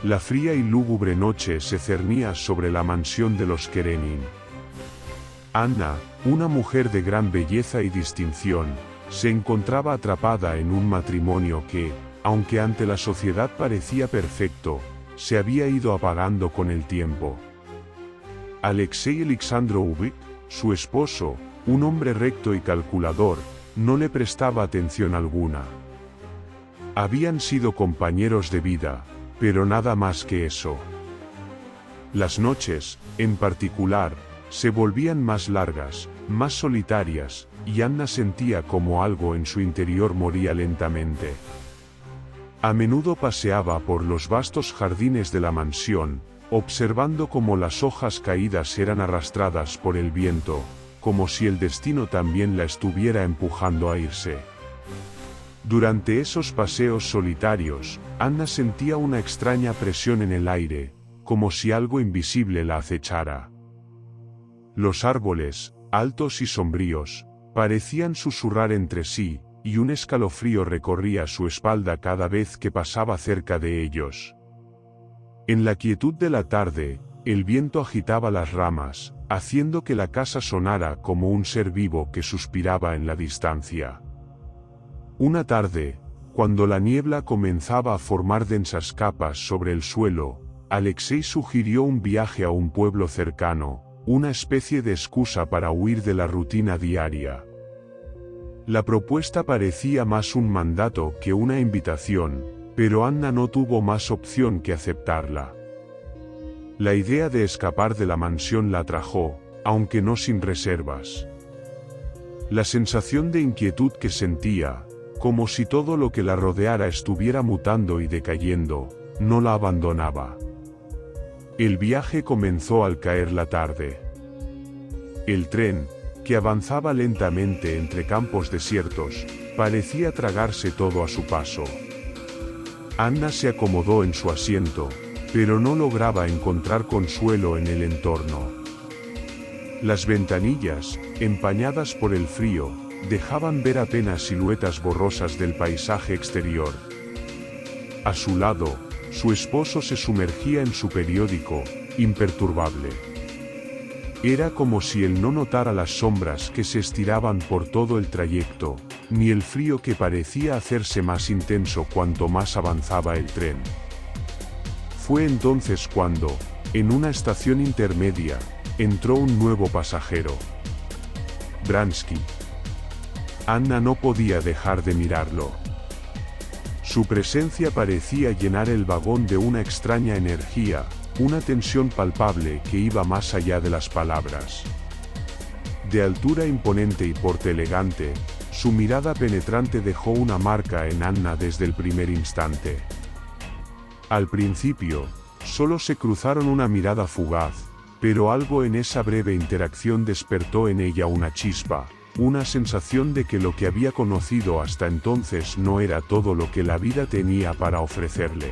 La fría y lúgubre noche se cernía sobre la mansión de los Karenin. Anna, una mujer de gran belleza y distinción, se encontraba atrapada en un matrimonio que, aunque ante la sociedad parecía perfecto, se había ido apagando con el tiempo. Alexei Alexandrovich, su esposo, un hombre recto y calculador, no le prestaba atención alguna. Habían sido compañeros de vida, pero nada más que eso. Las noches, en particular, se volvían más largas, más solitarias, y Anna sentía como algo en su interior moría lentamente. A menudo paseaba por los vastos jardines de la mansión, observando cómo las hojas caídas eran arrastradas por el viento, como si el destino también la estuviera empujando a irse. Durante esos paseos solitarios, Anna sentía una extraña presión en el aire, como si algo invisible la acechara. Los árboles, altos y sombríos, parecían susurrar entre sí, y un escalofrío recorría su espalda cada vez que pasaba cerca de ellos. En la quietud de la tarde, el viento agitaba las ramas, haciendo que la casa sonara como un ser vivo que suspiraba en la distancia. Una tarde, cuando la niebla comenzaba a formar densas capas sobre el suelo, Alexei sugirió un viaje a un pueblo cercano, una especie de excusa para huir de la rutina diaria. La propuesta parecía más un mandato que una invitación, pero Anna no tuvo más opción que aceptarla. La idea de escapar de la mansión la atrajo, aunque no sin reservas. La sensación de inquietud que sentía, como si todo lo que la rodeara estuviera mutando y decayendo, no la abandonaba. El viaje comenzó al caer la tarde. El tren, que avanzaba lentamente entre campos desiertos, parecía tragarse todo a su paso. Anna se acomodó en su asiento, pero no lograba encontrar consuelo en el entorno. Las ventanillas, empañadas por el frío, dejaban ver apenas siluetas borrosas del paisaje exterior. A su lado, su esposo se sumergía en su periódico, imperturbable. Era como si él no notara las sombras que se estiraban por todo el trayecto, ni el frío que parecía hacerse más intenso cuanto más avanzaba el tren. Fue entonces cuando, en una estación intermedia, entró un nuevo pasajero. Bransky. Anna no podía dejar de mirarlo. Su presencia parecía llenar el vagón de una extraña energía, una tensión palpable que iba más allá de las palabras. De altura imponente y porte elegante, su mirada penetrante dejó una marca en Anna desde el primer instante. Al principio, solo se cruzaron una mirada fugaz, pero algo en esa breve interacción despertó en ella una chispa, una sensación de que lo que había conocido hasta entonces no era todo lo que la vida tenía para ofrecerle.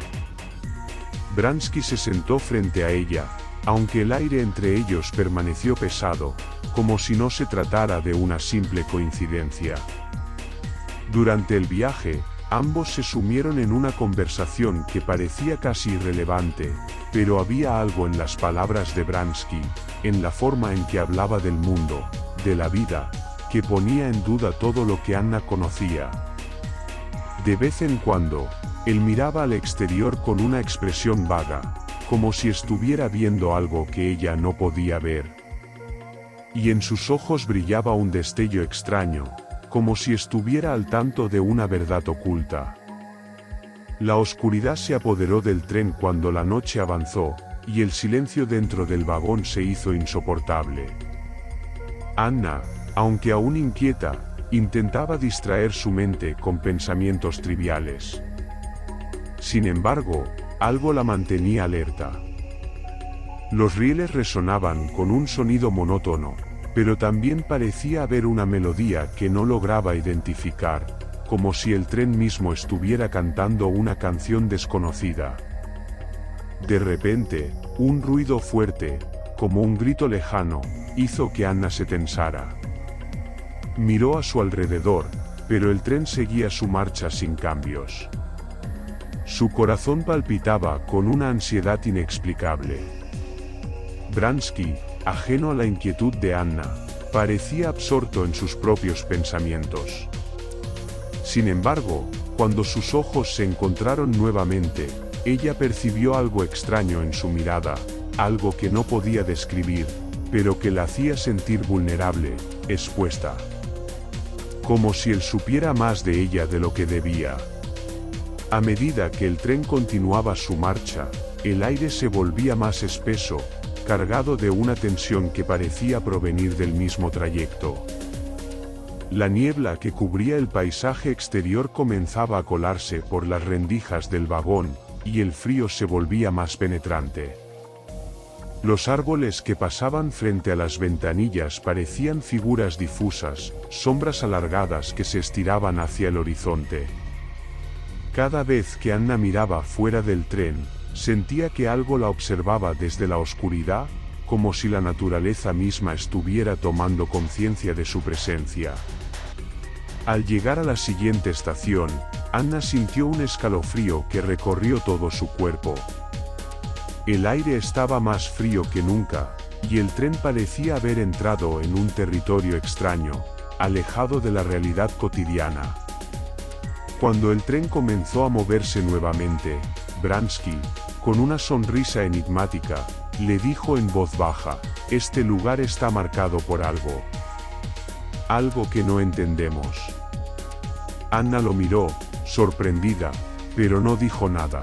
Bransky se sentó frente a ella, aunque el aire entre ellos permaneció pesado, como si no se tratara de una simple coincidencia. Durante el viaje, ambos se sumieron en una conversación que parecía casi irrelevante, pero había algo en las palabras de Bransky, en la forma en que hablaba del mundo, de la vida, que ponía en duda todo lo que Anna conocía. De vez en cuando, él miraba al exterior con una expresión vaga, como si estuviera viendo algo que ella no podía ver. Y en sus ojos brillaba un destello extraño, como si estuviera al tanto de una verdad oculta. La oscuridad se apoderó del tren cuando la noche avanzó, y el silencio dentro del vagón se hizo insoportable. Anna, aunque aún inquieta, intentaba distraer su mente con pensamientos triviales. Sin embargo, algo la mantenía alerta. Los rieles resonaban con un sonido monótono, pero también parecía haber una melodía que no lograba identificar, como si el tren mismo estuviera cantando una canción desconocida. De repente, un ruido fuerte, como un grito lejano, hizo que Anna se tensara. Miró a su alrededor, pero el tren seguía su marcha sin cambios. Su corazón palpitaba con una ansiedad inexplicable. Bransky, ajeno a la inquietud de Anna, parecía absorto en sus propios pensamientos. Sin embargo, cuando sus ojos se encontraron nuevamente, ella percibió algo extraño en su mirada, algo que no podía describir, pero que la hacía sentir vulnerable, expuesta. Como si él supiera más de ella de lo que debía. A medida que el tren continuaba su marcha, el aire se volvía más espeso, cargado de una tensión que parecía provenir del mismo trayecto. La niebla que cubría el paisaje exterior comenzaba a colarse por las rendijas del vagón, y el frío se volvía más penetrante. Los árboles que pasaban frente a las ventanillas parecían figuras difusas, sombras alargadas que se estiraban hacia el horizonte. Cada vez que Anna miraba fuera del tren, sentía que algo la observaba desde la oscuridad, como si la naturaleza misma estuviera tomando conciencia de su presencia. Al llegar a la siguiente estación, Anna sintió un escalofrío que recorrió todo su cuerpo. El aire estaba más frío que nunca, y el tren parecía haber entrado en un territorio extraño, alejado de la realidad cotidiana. Cuando el tren comenzó a moverse nuevamente, Bransky, con una sonrisa enigmática, le dijo en voz baja: «Este lugar está marcado por algo. Algo que no entendemos». Anna lo miró, sorprendida, pero no dijo nada.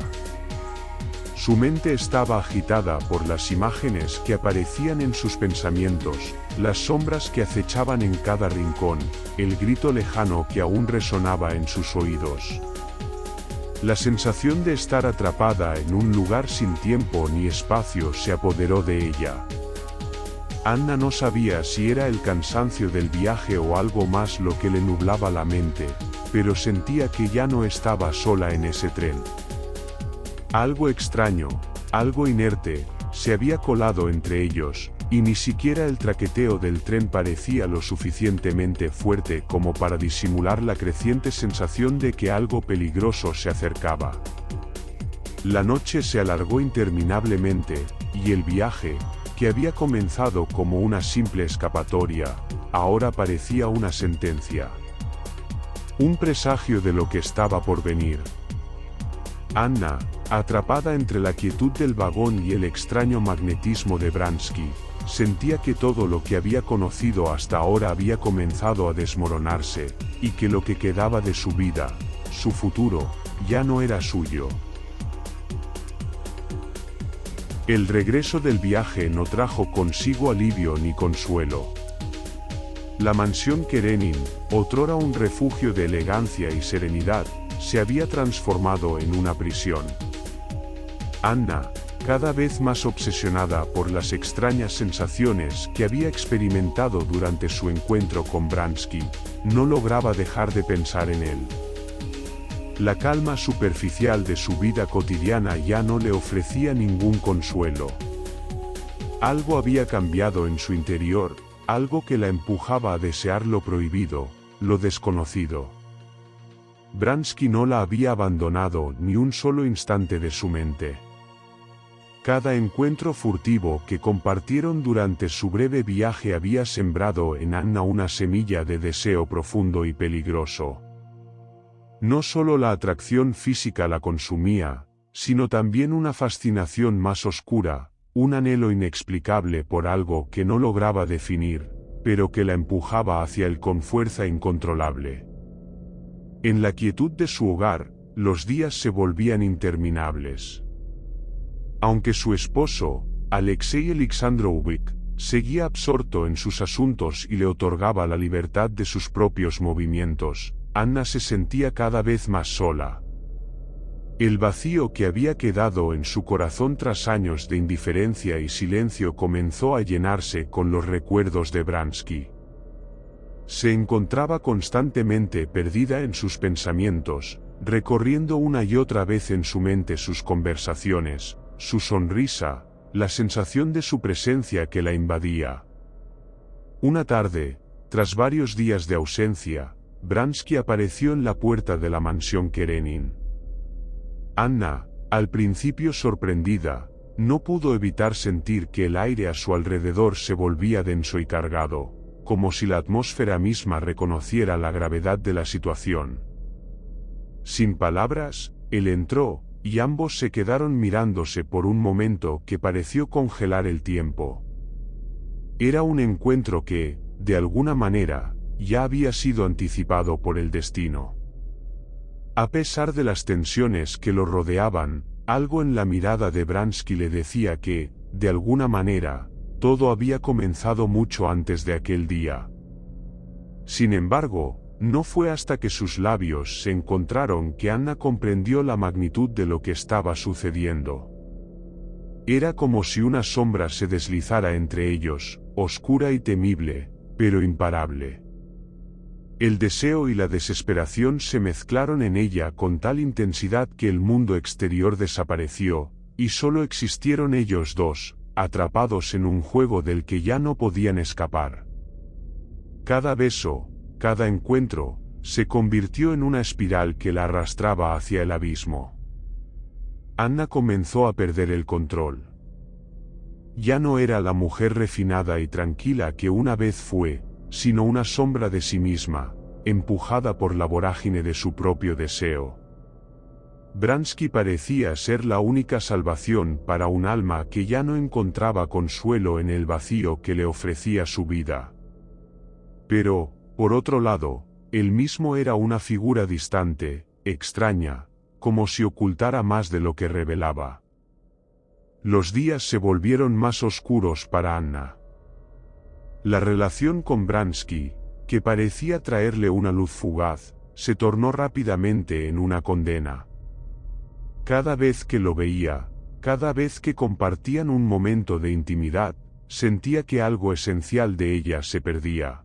Su mente estaba agitada por las imágenes que aparecían en sus pensamientos, las sombras que acechaban en cada rincón, el grito lejano que aún resonaba en sus oídos. La sensación de estar atrapada en un lugar sin tiempo ni espacio se apoderó de ella. Anna no sabía si era el cansancio del viaje o algo más lo que le nublaba la mente, pero sentía que ya no estaba sola en ese tren. Algo extraño, algo inerte, se había colado entre ellos, y ni siquiera el traqueteo del tren parecía lo suficientemente fuerte como para disimular la creciente sensación de que algo peligroso se acercaba. La noche se alargó interminablemente, y el viaje, que había comenzado como una simple escapatoria, ahora parecía una sentencia. Un presagio de lo que estaba por venir. Anna, atrapada entre la quietud del vagón y el extraño magnetismo de Bransky, sentía que todo lo que había conocido hasta ahora había comenzado a desmoronarse, y que lo que quedaba de su vida, su futuro, ya no era suyo. El regreso del viaje no trajo consigo alivio ni consuelo. La mansión Karenin, otrora un refugio de elegancia y serenidad, se había transformado en una prisión. Anna, cada vez más obsesionada por las extrañas sensaciones que había experimentado durante su encuentro con Bransky, no lograba dejar de pensar en él. La calma superficial de su vida cotidiana ya no le ofrecía ningún consuelo. Algo había cambiado en su interior, algo que la empujaba a desear lo prohibido, lo desconocido. Bransky no la había abandonado ni un solo instante de su mente. Cada encuentro furtivo que compartieron durante su breve viaje había sembrado en Anna una semilla de deseo profundo y peligroso. No solo la atracción física la consumía, sino también una fascinación más oscura, un anhelo inexplicable por algo que no lograba definir, pero que la empujaba hacia él con fuerza incontrolable. En la quietud de su hogar, los días se volvían interminables. Aunque su esposo, Alexei Alexandrovich, seguía absorto en sus asuntos y le otorgaba la libertad de sus propios movimientos, Anna se sentía cada vez más sola. El vacío que había quedado en su corazón tras años de indiferencia y silencio comenzó a llenarse con los recuerdos de Bransky. Se encontraba constantemente perdida en sus pensamientos, recorriendo una y otra vez en su mente sus conversaciones, su sonrisa, la sensación de su presencia que la invadía. Una tarde, tras varios días de ausencia, Bransky apareció en la puerta de la mansión Karenin. Anna, al principio sorprendida, no pudo evitar sentir que el aire a su alrededor se volvía denso y cargado, como si la atmósfera misma reconociera la gravedad de la situación. Sin palabras, él entró, y ambos se quedaron mirándose por un momento que pareció congelar el tiempo. Era un encuentro que, de alguna manera, ya había sido anticipado por el destino. A pesar de las tensiones que lo rodeaban, algo en la mirada de Bransky le decía que, de alguna manera, todo había comenzado mucho antes de aquel día. Sin embargo, no fue hasta que sus labios se encontraron que Anna comprendió la magnitud de lo que estaba sucediendo. Era como si una sombra se deslizara entre ellos, oscura y temible, pero imparable. El deseo y la desesperación se mezclaron en ella con tal intensidad que el mundo exterior desapareció, y solo existieron ellos dos, atrapados en un juego del que ya no podían escapar. Cada beso, cada encuentro, se convirtió en una espiral que la arrastraba hacia el abismo. Anna comenzó a perder el control. Ya no era la mujer refinada y tranquila que una vez fue, sino una sombra de sí misma, empujada por la vorágine de su propio deseo. Bransky parecía ser la única salvación para un alma que ya no encontraba consuelo en el vacío que le ofrecía su vida. Pero, por otro lado, él mismo era una figura distante, extraña, como si ocultara más de lo que revelaba. Los días se volvieron más oscuros para Anna. La relación con Bransky, que parecía traerle una luz fugaz, se tornó rápidamente en una condena. Cada vez que lo veía, cada vez que compartían un momento de intimidad, sentía que algo esencial de ella se perdía.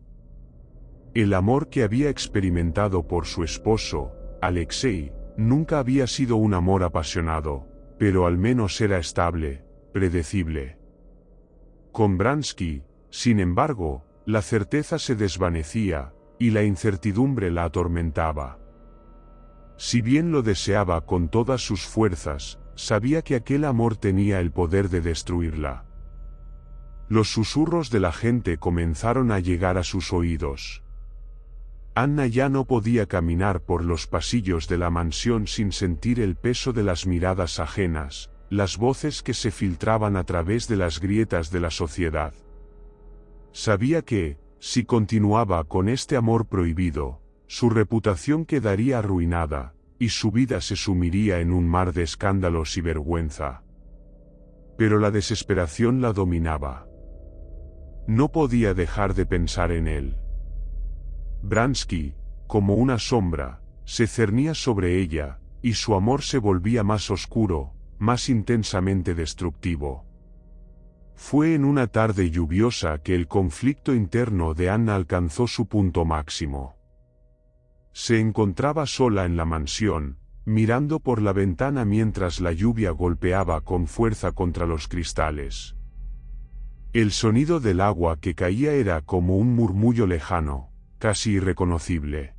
El amor que había experimentado por su esposo, Alexei, nunca había sido un amor apasionado, pero al menos era estable, predecible. Con Bransky, sin embargo, la certeza se desvanecía, y la incertidumbre la atormentaba. Si bien lo deseaba con todas sus fuerzas, sabía que aquel amor tenía el poder de destruirla. Los susurros de la gente comenzaron a llegar a sus oídos. Anna ya no podía caminar por los pasillos de la mansión sin sentir el peso de las miradas ajenas, las voces que se filtraban a través de las grietas de la sociedad. Sabía que, si continuaba con este amor prohibido, su reputación quedaría arruinada, y su vida se sumiría en un mar de escándalos y vergüenza. Pero la desesperación la dominaba. No podía dejar de pensar en él. Bransky, como una sombra, se cernía sobre ella, y su amor se volvía más oscuro, más intensamente destructivo. Fue en una tarde lluviosa que el conflicto interno de Anna alcanzó su punto máximo. Se encontraba sola en la mansión, mirando por la ventana mientras la lluvia golpeaba con fuerza contra los cristales. El sonido del agua que caía era como un murmullo lejano, casi irreconocible.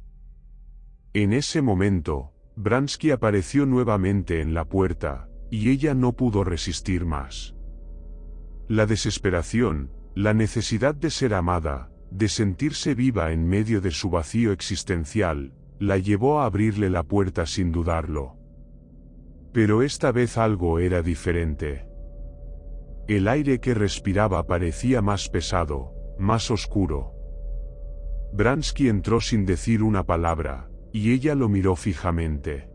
En ese momento, Bransky apareció nuevamente en la puerta, y ella no pudo resistir más. La desesperación, la necesidad de ser amada, de sentirse viva en medio de su vacío existencial, la llevó a abrirle la puerta sin dudarlo. Pero esta vez algo era diferente. El aire que respiraba parecía más pesado, más oscuro. Bransky entró sin decir una palabra, y ella lo miró fijamente.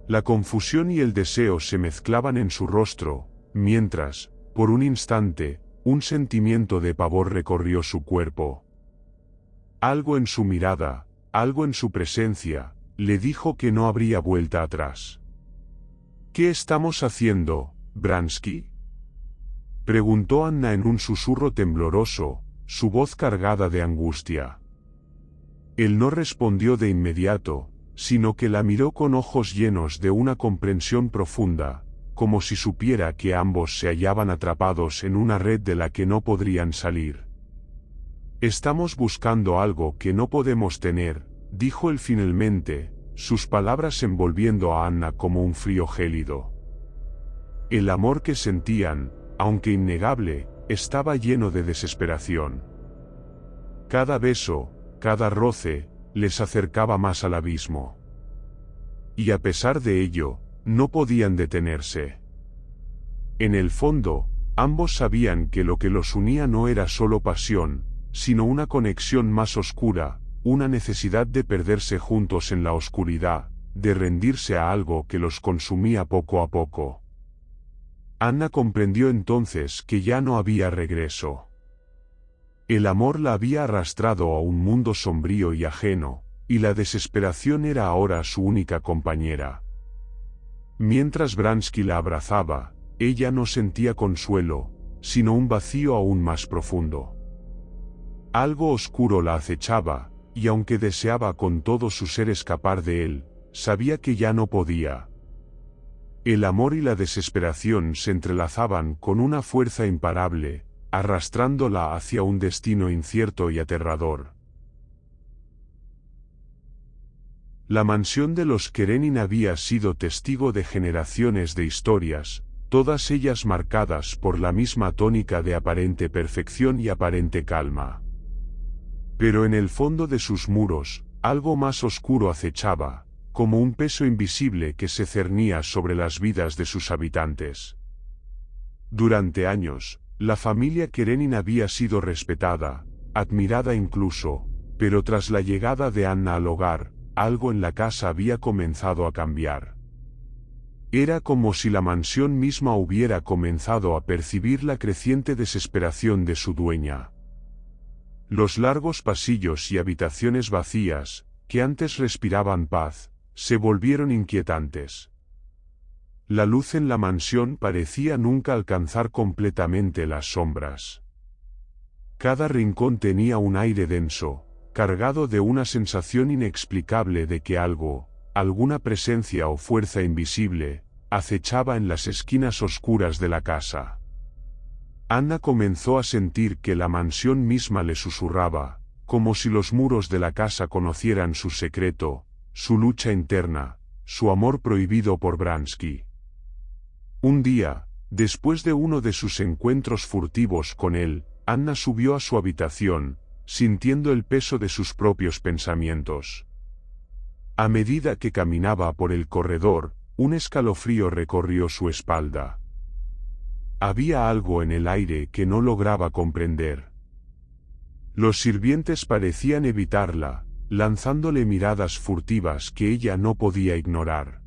La confusión y el deseo se mezclaban en su rostro, mientras, por un instante, un sentimiento de pavor recorrió su cuerpo. Algo en su mirada, algo en su presencia, le dijo que no habría vuelta atrás. ¿Qué estamos haciendo, Bransky?, preguntó Anna en un susurro tembloroso, su voz cargada de angustia. Él no respondió de inmediato, sino que la miró con ojos llenos de una comprensión profunda, como si supiera que ambos se hallaban atrapados en una red de la que no podrían salir. Estamos buscando algo que no podemos tener, dijo él finalmente, sus palabras envolviendo a Anna como un frío gélido. El amor que sentían, aunque innegable, estaba lleno de desesperación. Cada beso, cada roce, les acercaba más al abismo. Y a pesar de ello, no podían detenerse. En el fondo, ambos sabían que lo que los unía no era solo pasión, sino una conexión más oscura, una necesidad de perderse juntos en la oscuridad, de rendirse a algo que los consumía poco a poco. Anna comprendió entonces que ya no había regreso. El amor la había arrastrado a un mundo sombrío y ajeno, y la desesperación era ahora su única compañera. Mientras Bransky la abrazaba, ella no sentía consuelo, sino un vacío aún más profundo. Algo oscuro la acechaba, y aunque deseaba con todo su ser escapar de él, sabía que ya no podía. El amor y la desesperación se entrelazaban con una fuerza imparable, arrastrándola hacia un destino incierto y aterrador. La mansión de los Karenin había sido testigo de generaciones de historias, todas ellas marcadas por la misma tónica de aparente perfección y aparente calma. Pero en el fondo de sus muros, algo más oscuro acechaba, como un peso invisible que se cernía sobre las vidas de sus habitantes. Durante años, la familia Karenin había sido respetada, admirada incluso, pero tras la llegada de Anna al hogar, algo en la casa había comenzado a cambiar. Era como si la mansión misma hubiera comenzado a percibir la creciente desesperación de su dueña. Los largos pasillos y habitaciones vacías, que antes respiraban paz, se volvieron inquietantes. La luz en la mansión parecía nunca alcanzar completamente las sombras. Cada rincón tenía un aire denso, cargado de una sensación inexplicable de que algo, alguna presencia o fuerza invisible, acechaba en las esquinas oscuras de la casa. Anna comenzó a sentir que la mansión misma le susurraba, como si los muros de la casa conocieran su secreto, su lucha interna, su amor prohibido por Bransky. Un día, después de uno de sus encuentros furtivos con él, Anna subió a su habitación, sintiendo el peso de sus propios pensamientos. A medida que caminaba por el corredor, un escalofrío recorrió su espalda. Había algo en el aire que no lograba comprender. Los sirvientes parecían evitarla, lanzándole miradas furtivas que ella no podía ignorar.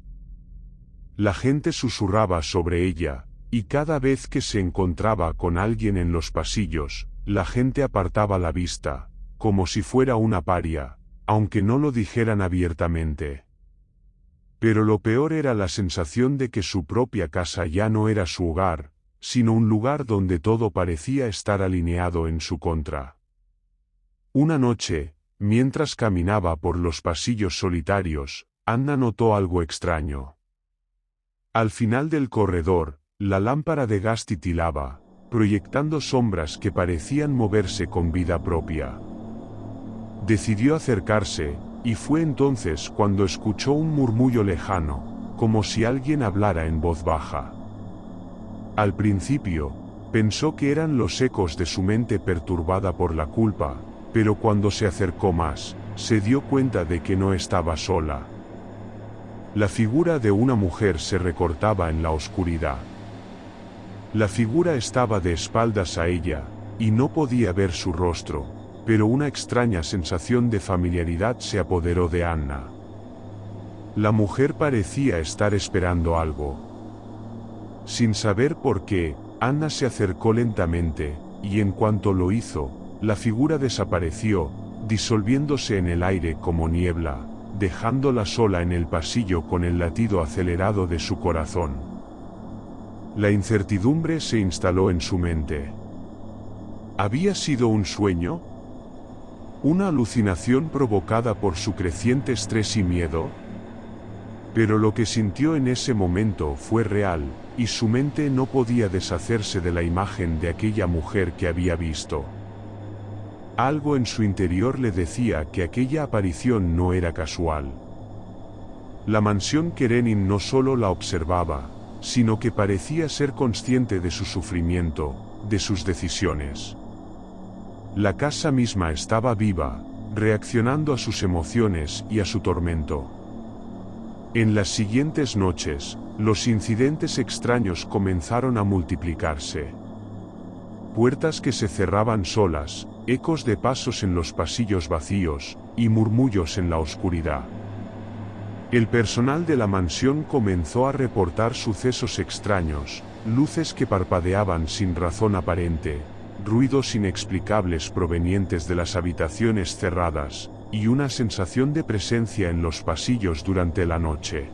La gente susurraba sobre ella, y cada vez que se encontraba con alguien en los pasillos, la gente apartaba la vista, como si fuera una paria, aunque no lo dijeran abiertamente. Pero lo peor era la sensación de que su propia casa ya no era su hogar, sino un lugar donde todo parecía estar alineado en su contra. Una noche, mientras caminaba por los pasillos solitarios, Anna notó algo extraño. Al final del corredor, la lámpara de gas titilaba, proyectando sombras que parecían moverse con vida propia. Decidió acercarse, y fue entonces cuando escuchó un murmullo lejano, como si alguien hablara en voz baja. Al principio, pensó que eran los ecos de su mente perturbada por la culpa, pero cuando se acercó más, se dio cuenta de que no estaba sola. La figura de una mujer se recortaba en la oscuridad. La figura estaba de espaldas a ella, y no podía ver su rostro, pero una extraña sensación de familiaridad se apoderó de Anna. La mujer parecía estar esperando algo. Sin saber por qué, Anna se acercó lentamente, y en cuanto lo hizo, la figura desapareció, disolviéndose en el aire como niebla, dejándola sola en el pasillo con el latido acelerado de su corazón. La incertidumbre se instaló en su mente. ¿Había sido un sueño? ¿Una alucinación provocada por su creciente estrés y miedo? Pero lo que sintió en ese momento fue real, y su mente no podía deshacerse de la imagen de aquella mujer que había visto. Algo en su interior le decía que aquella aparición no era casual. La mansión Karenin no solo la observaba, sino que parecía ser consciente de su sufrimiento, de sus decisiones. La casa misma estaba viva, reaccionando a sus emociones y a su tormento. En las siguientes noches, los incidentes extraños comenzaron a multiplicarse. Puertas que se cerraban solas, ecos de pasos en los pasillos vacíos, y murmullos en la oscuridad. El personal de la mansión comenzó a reportar sucesos extraños, luces que parpadeaban sin razón aparente, ruidos inexplicables provenientes de las habitaciones cerradas, y una sensación de presencia en los pasillos durante la noche.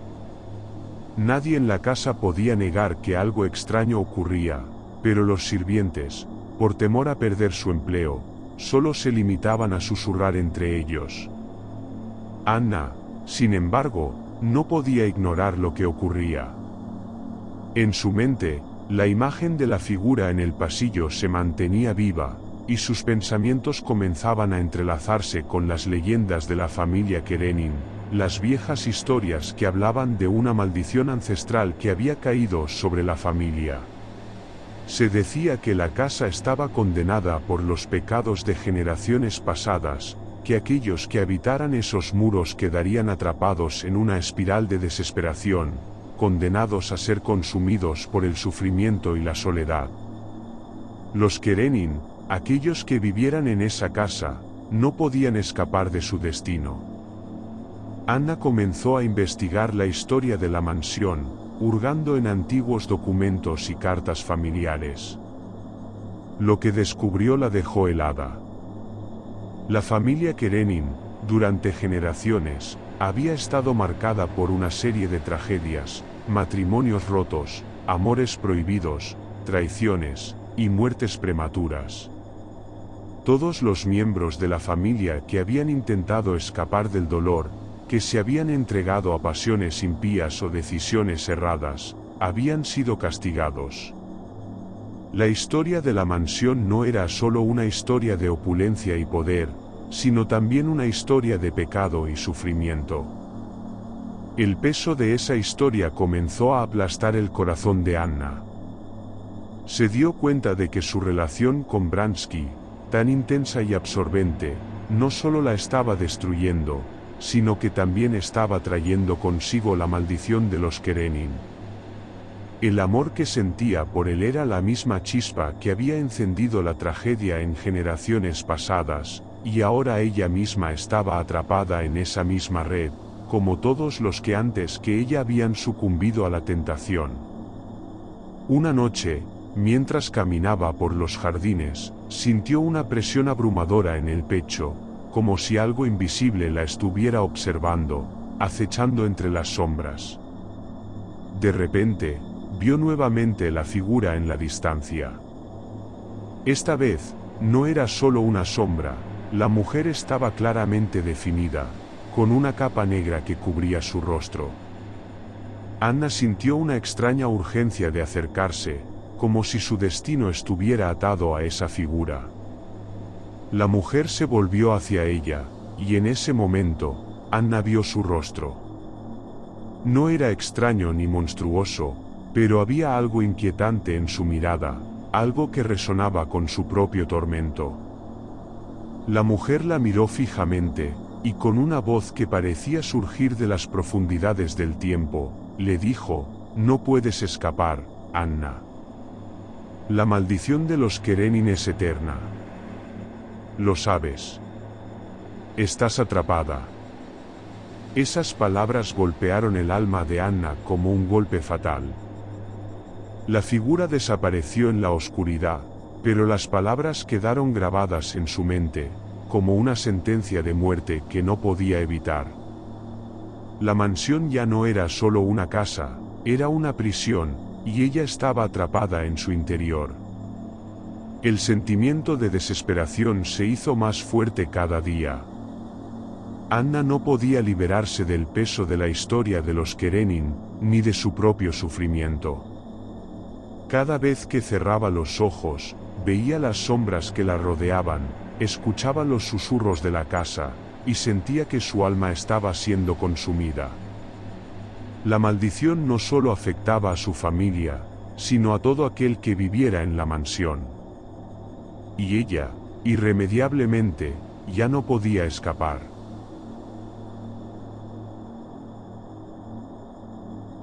Nadie en la casa podía negar que algo extraño ocurría, pero los sirvientes, por temor a perder su empleo, solo se limitaban a susurrar entre ellos. Anna, sin embargo, no podía ignorar lo que ocurría. En su mente, la imagen de la figura en el pasillo se mantenía viva, y sus pensamientos comenzaban a entrelazarse con las leyendas de la familia Karenin, las viejas historias que hablaban de una maldición ancestral que había caído sobre la familia. Se decía que la casa estaba condenada por los pecados de generaciones pasadas, que aquellos que habitaran esos muros quedarían atrapados en una espiral de desesperación, condenados a ser consumidos por el sufrimiento y la soledad. Los Karenin, aquellos que vivieran en esa casa, no podían escapar de su destino. Anna comenzó a investigar la historia de la mansión, hurgando en antiguos documentos y cartas familiares. Lo que descubrió la dejó helada. La familia Karenin, durante generaciones, había estado marcada por una serie de tragedias, matrimonios rotos, amores prohibidos, traiciones, y muertes prematuras. Todos los miembros de la familia que habían intentado escapar del dolor, que se habían entregado a pasiones impías o decisiones erradas, habían sido castigados. La historia de la mansión no era solo una historia de opulencia y poder, sino también una historia de pecado y sufrimiento. El peso de esa historia comenzó a aplastar el corazón de Anna. Se dio cuenta de que su relación con Bransky, tan intensa y absorbente, no solo la estaba destruyendo, sino que también estaba trayendo consigo la maldición de los Karenin. El amor que sentía por él era la misma chispa que había encendido la tragedia en generaciones pasadas, y ahora ella misma estaba atrapada en esa misma red, como todos los que antes que ella habían sucumbido a la tentación. Una noche, mientras caminaba por los jardines, sintió una presión abrumadora en el pecho, como si algo invisible la estuviera observando, acechando entre las sombras. De repente, vio nuevamente la figura en la distancia. Esta vez, no era solo una sombra, la mujer estaba claramente definida, con una capa negra que cubría su rostro. Anna sintió una extraña urgencia de acercarse, como si su destino estuviera atado a esa figura. La mujer se volvió hacia ella, y en ese momento, Anna vio su rostro. No era extraño ni monstruoso, pero había algo inquietante en su mirada, algo que resonaba con su propio tormento. La mujer la miró fijamente, y con una voz que parecía surgir de las profundidades del tiempo, le dijo: «No puedes escapar, Anna. La maldición de los Karenin es eterna. Lo sabes. Estás atrapada». Esas palabras golpearon el alma de Anna como un golpe fatal. La figura desapareció en la oscuridad, pero las palabras quedaron grabadas en su mente, como una sentencia de muerte que no podía evitar. La mansión ya no era solo una casa, era una prisión, y ella estaba atrapada en su interior. El sentimiento de desesperación se hizo más fuerte cada día. Anna no podía liberarse del peso de la historia de los Karenin, ni de su propio sufrimiento. Cada vez que cerraba los ojos, veía las sombras que la rodeaban, escuchaba los susurros de la casa, y sentía que su alma estaba siendo consumida. La maldición no solo afectaba a su familia, sino a todo aquel que viviera en la mansión. Y ella, irremediablemente, ya no podía escapar.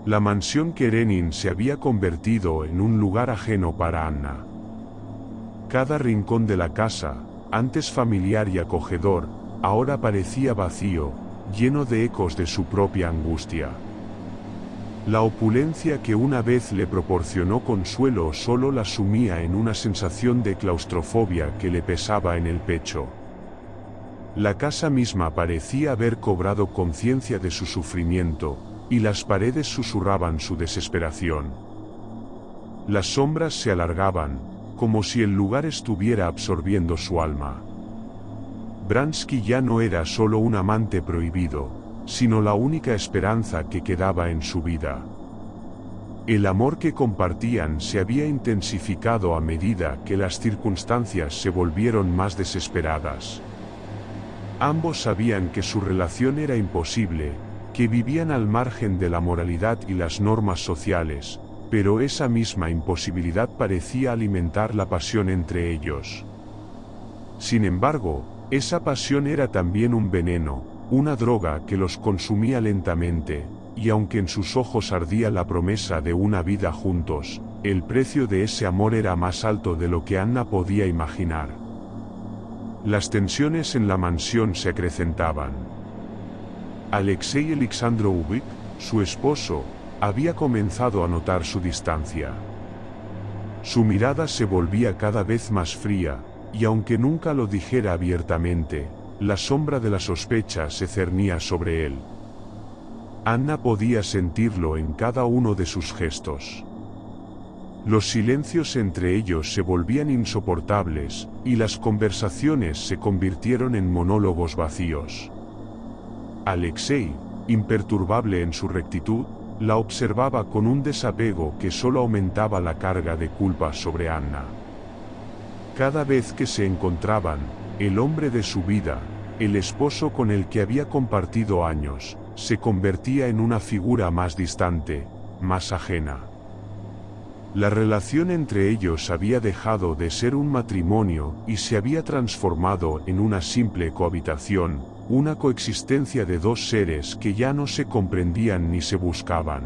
La mansión Karenin se había convertido en un lugar ajeno para Anna. Cada rincón de la casa, antes familiar y acogedor, ahora parecía vacío, lleno de ecos de su propia angustia. La opulencia que una vez le proporcionó consuelo solo la sumía en una sensación de claustrofobia que le pesaba en el pecho. La casa misma parecía haber cobrado conciencia de su sufrimiento, y las paredes susurraban su desesperación. Las sombras se alargaban, como si el lugar estuviera absorbiendo su alma. Bransky ya no era solo un amante prohibido, sino la única esperanza que quedaba en su vida. El amor que compartían se había intensificado a medida que las circunstancias se volvieron más desesperadas. Ambos sabían que su relación era imposible, que vivían al margen de la moralidad y las normas sociales, pero esa misma imposibilidad parecía alimentar la pasión entre ellos. Sin embargo, esa pasión era también un veneno, una droga que los consumía lentamente, y aunque en sus ojos ardía la promesa de una vida juntos, el precio de ese amor era más alto de lo que Anna podía imaginar. Las tensiones en la mansión se acrecentaban. Alexei Alexandrovich, su esposo, había comenzado a notar su distancia. Su mirada se volvía cada vez más fría, y aunque nunca lo dijera abiertamente, la sombra de la sospecha se cernía sobre él. Anna podía sentirlo en cada uno de sus gestos. Los silencios entre ellos se volvían insoportables, y las conversaciones se convirtieron en monólogos vacíos. Alexei, imperturbable en su rectitud, la observaba con un desapego que solo aumentaba la carga de culpa sobre Anna. Cada vez que se encontraban, el hombre de su vida, el esposo con el que había compartido años, se convertía en una figura más distante, más ajena. La relación entre ellos había dejado de ser un matrimonio y se había transformado en una simple cohabitación, una coexistencia de dos seres que ya no se comprendían ni se buscaban.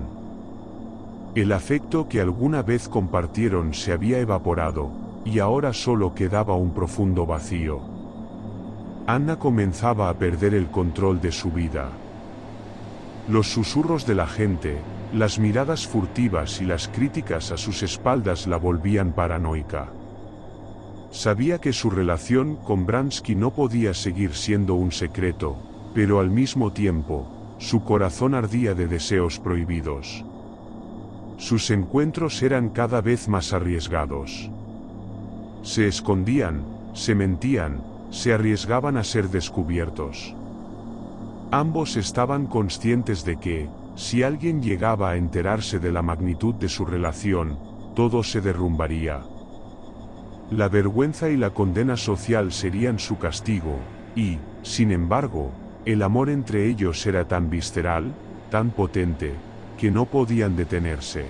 El afecto que alguna vez compartieron se había evaporado, y ahora solo quedaba un profundo vacío. Anna comenzaba a perder el control de su vida. Los susurros de la gente, las miradas furtivas y las críticas a sus espaldas la volvían paranoica. Sabía que su relación con Bransky no podía seguir siendo un secreto, pero al mismo tiempo, su corazón ardía de deseos prohibidos. Sus encuentros eran cada vez más arriesgados. Se escondían, se mentían, se arriesgaban a ser descubiertos. Ambos estaban conscientes de que, si alguien llegaba a enterarse de la magnitud de su relación, todo se derrumbaría. La vergüenza y la condena social serían su castigo, y, sin embargo, el amor entre ellos era tan visceral, tan potente, que no podían detenerse.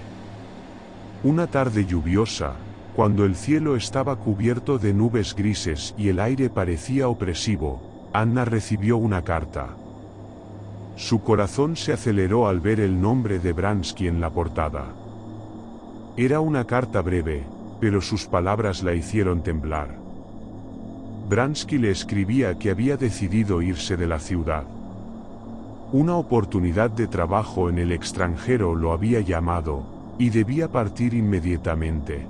Una tarde lluviosa, cuando el cielo estaba cubierto de nubes grises y el aire parecía opresivo, Anna recibió una carta. Su corazón se aceleró al ver el nombre de Bransky en la portada. Era una carta breve, pero sus palabras la hicieron temblar. Bransky le escribía que había decidido irse de la ciudad. Una oportunidad de trabajo en el extranjero lo había llamado, y debía partir inmediatamente.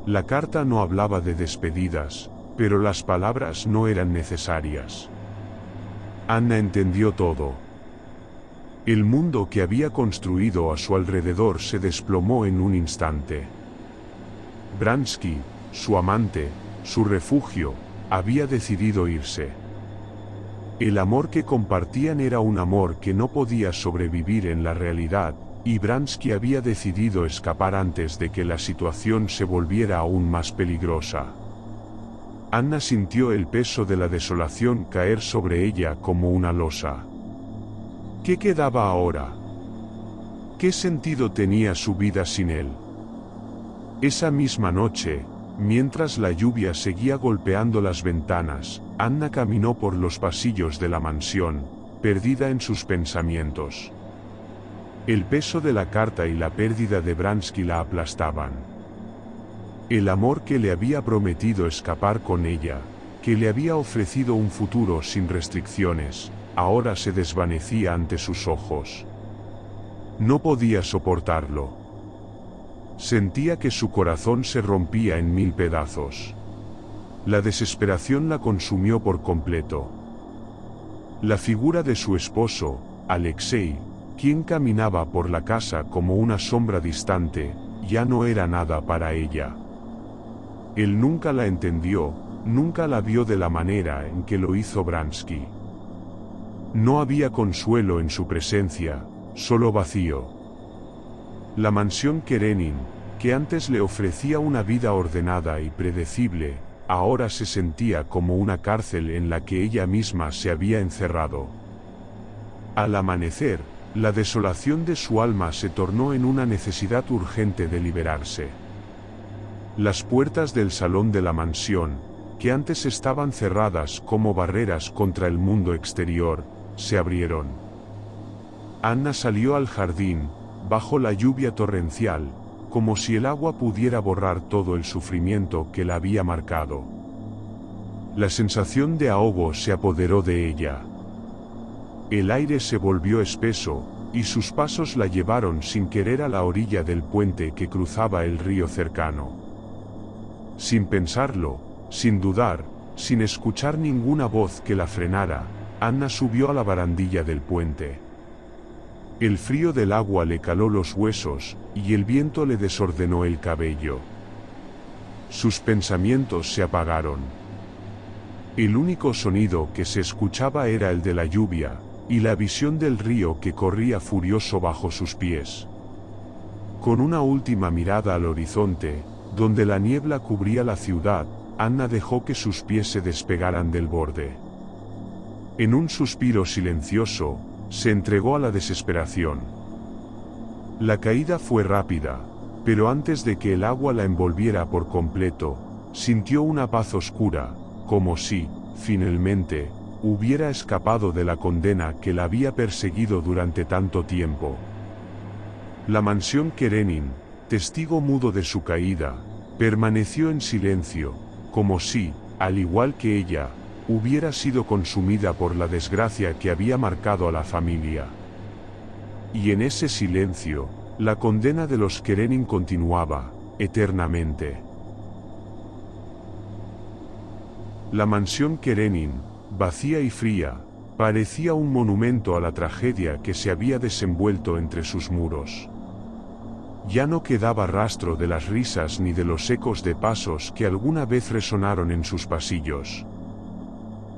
La carta no hablaba de despedidas, pero las palabras no eran necesarias. Anna entendió todo. El mundo que había construido a su alrededor se desplomó en un instante. Bransky, su amante, su refugio, había decidido irse. El amor que compartían era un amor que no podía sobrevivir en la realidad, y Bransky había decidido escapar antes de que la situación se volviera aún más peligrosa. Anna sintió el peso de la desolación caer sobre ella como una losa. ¿Qué quedaba ahora? ¿Qué sentido tenía su vida sin él? Esa misma noche, mientras la lluvia seguía golpeando las ventanas, Anna caminó por los pasillos de la mansión, perdida en sus pensamientos. El peso de la carta y la pérdida de Bransky la aplastaban. El amor que le había prometido escapar con ella, que le había ofrecido un futuro sin restricciones, ahora se desvanecía ante sus ojos. No podía soportarlo. Sentía que su corazón se rompía en 1000 pedazos. La desesperación la consumió por completo. La figura de su esposo, Alexei, quien caminaba por la casa como una sombra distante, ya no era nada para ella. Él nunca la entendió, nunca la vio de la manera en que lo hizo Bransky. No había consuelo en su presencia, solo vacío. La mansión Karenin, que antes le ofrecía una vida ordenada y predecible, ahora se sentía como una cárcel en la que ella misma se había encerrado. Al amanecer, la desolación de su alma se tornó en una necesidad urgente de liberarse. Las puertas del salón de la mansión, que antes estaban cerradas como barreras contra el mundo exterior, se abrieron. Anna salió al jardín, bajo la lluvia torrencial, como si el agua pudiera borrar todo el sufrimiento que la había marcado. La sensación de ahogo se apoderó de ella. El aire se volvió espeso, y sus pasos la llevaron sin querer a la orilla del puente que cruzaba el río cercano. Sin pensarlo, sin dudar, sin escuchar ninguna voz que la frenara, Anna subió a la barandilla del puente. El frío del agua le caló los huesos, y el viento le desordenó el cabello. Sus pensamientos se apagaron. El único sonido que se escuchaba era el de la lluvia, y la visión del río que corría furioso bajo sus pies. Con una última mirada al horizonte, donde la niebla cubría la ciudad, Anna dejó que sus pies se despegaran del borde. En un suspiro silencioso, se entregó a la desesperación. La caída fue rápida, pero antes de que el agua la envolviera por completo, sintió una paz oscura, como si, finalmente, hubiera escapado de la condena que la había perseguido durante tanto tiempo. La mansión Karenin, testigo mudo de su caída, permaneció en silencio, como si, al igual que ella, hubiera sido consumida por la desgracia que había marcado a la familia. Y en ese silencio, la condena de los Karenin continuaba, eternamente. La mansión Karenin, vacía y fría, parecía un monumento a la tragedia que se había desenvuelto entre sus muros. Ya no quedaba rastro de las risas ni de los ecos de pasos que alguna vez resonaron en sus pasillos.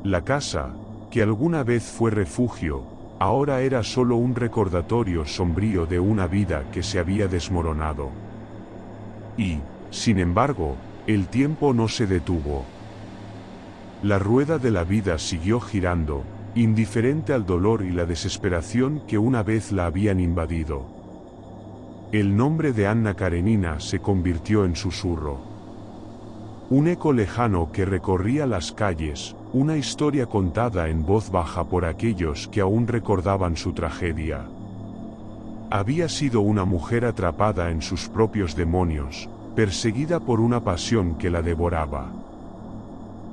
La casa, que alguna vez fue refugio, ahora era solo un recordatorio sombrío de una vida que se había desmoronado. Y, sin embargo, el tiempo no se detuvo. La rueda de la vida siguió girando, indiferente al dolor y la desesperación que una vez la habían invadido. El nombre de Anna Karenina se convirtió en susurro. Un eco lejano que recorría las calles, una historia contada en voz baja por aquellos que aún recordaban su tragedia. Había sido una mujer atrapada en sus propios demonios, perseguida por una pasión que la devoraba.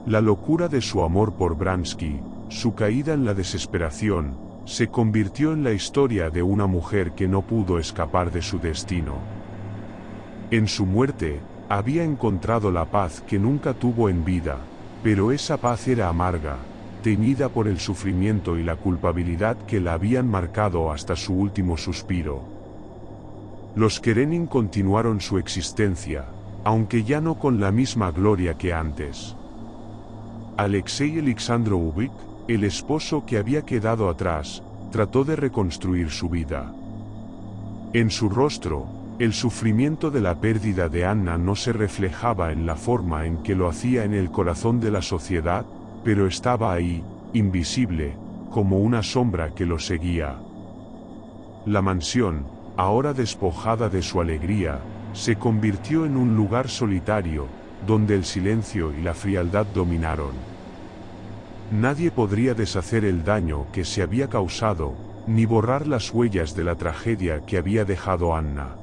La locura de su amor por Bransky, su caída en la desesperación, se convirtió en la historia de una mujer que no pudo escapar de su destino. En su muerte, había encontrado la paz que nunca tuvo en vida, pero esa paz era amarga, teñida por el sufrimiento y la culpabilidad que la habían marcado hasta su último suspiro. Los Karenin continuaron su existencia, aunque ya no con la misma gloria que antes. Alexei Alexandrovich, el esposo que había quedado atrás, trató de reconstruir su vida. En su rostro, el sufrimiento de la pérdida de Anna no se reflejaba en la forma en que lo hacía en el corazón de la sociedad, pero estaba ahí, invisible, como una sombra que lo seguía. La mansión, ahora despojada de su alegría, se convirtió en un lugar solitario, donde el silencio y la frialdad dominaron. Nadie podría deshacer el daño que se había causado, ni borrar las huellas de la tragedia que había dejado Anna.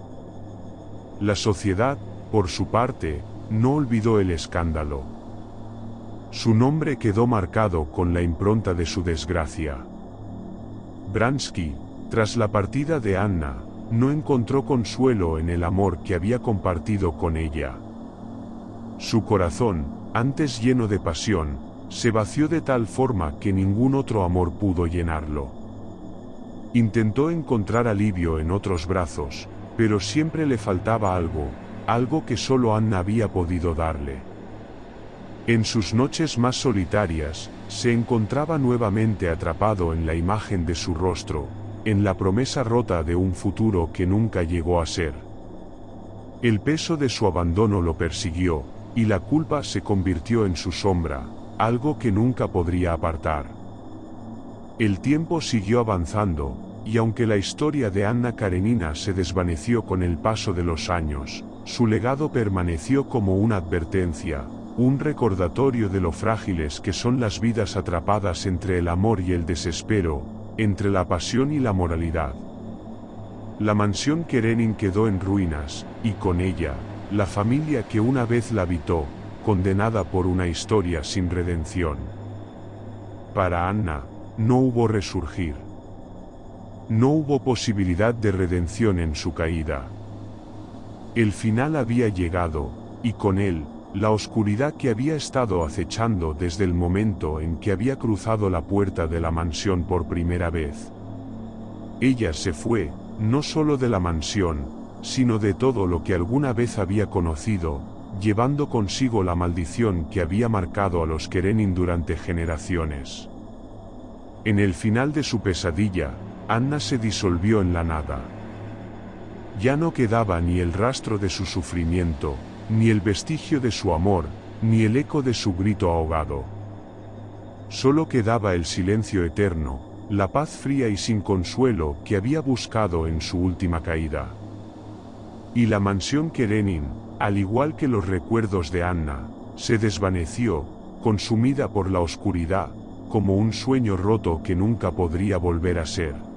La sociedad, por su parte, no olvidó el escándalo. Su nombre quedó marcado con la impronta de su desgracia. Bransky, tras la partida de Anna, no encontró consuelo en el amor que había compartido con ella. Su corazón, antes lleno de pasión, se vació de tal forma que ningún otro amor pudo llenarlo. Intentó encontrar alivio en otros brazos, pero siempre le faltaba algo que solo Anna había podido darle. En sus noches más solitarias, se encontraba nuevamente atrapado en la imagen de su rostro, en la promesa rota de un futuro que nunca llegó a ser. El peso de su abandono lo persiguió, y la culpa se convirtió en su sombra, algo que nunca podría apartar. El tiempo siguió avanzando, y aunque la historia de Anna Karenina se desvaneció con el paso de los años, su legado permaneció como una advertencia, un recordatorio de lo frágiles que son las vidas atrapadas entre el amor y el desespero, entre la pasión y la moralidad. La mansión Karenin quedó en ruinas, y con ella, la familia que una vez la habitó, condenada por una historia sin redención. Para Anna, no hubo resurgir. No hubo posibilidad de redención en su caída. El final había llegado, y con él, la oscuridad que había estado acechando desde el momento en que había cruzado la puerta de la mansión por primera vez. Ella se fue, no solo de la mansión, sino de todo lo que alguna vez había conocido, llevando consigo la maldición que había marcado a los Karenin durante generaciones. En el final de su pesadilla, Anna se disolvió en la nada. Ya no quedaba ni el rastro de su sufrimiento, ni el vestigio de su amor, ni el eco de su grito ahogado. Solo quedaba el silencio eterno, la paz fría y sin consuelo que había buscado en su última caída. Y la mansión Karenin, al igual que los recuerdos de Anna, se desvaneció, consumida por la oscuridad, como un sueño roto que nunca podría volver a ser.